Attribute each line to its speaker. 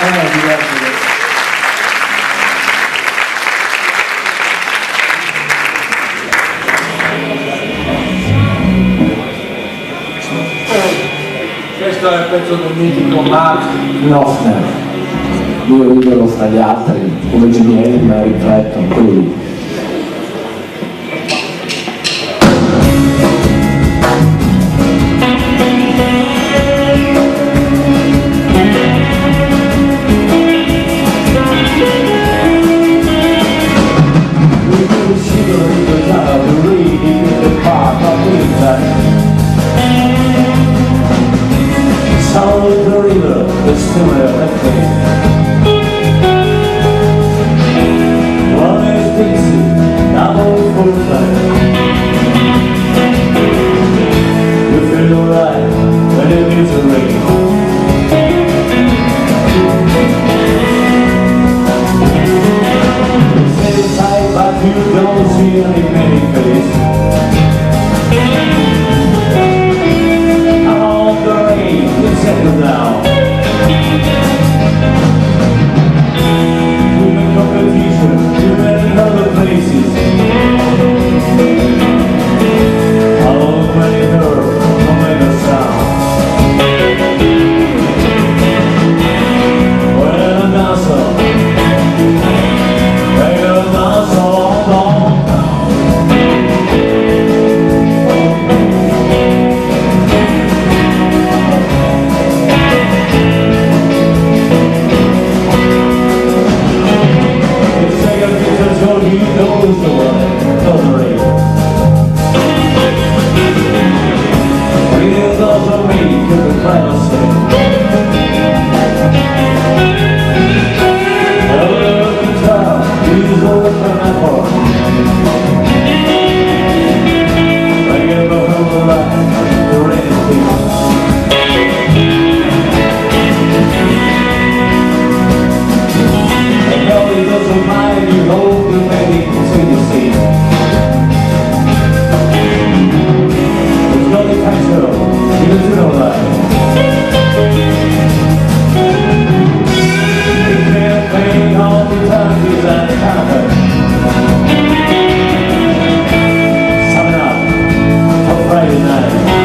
Speaker 1: Grazie.
Speaker 2: Questo è il pezzo del mitico Mark
Speaker 1: Knopfler. Io libero sta gli altri, come Jimi Hendrix, ma rifletto qui. Sound of the river, the similar refrain. One is Dixie, double full time. You feel alright when it is a rain. You stay tight but you don't see any many face. Settle down. You make up a t-shirt, you many other places. Hello, many nerve, don't make a sound. When a dancer, make a dance all downtown. Friday night.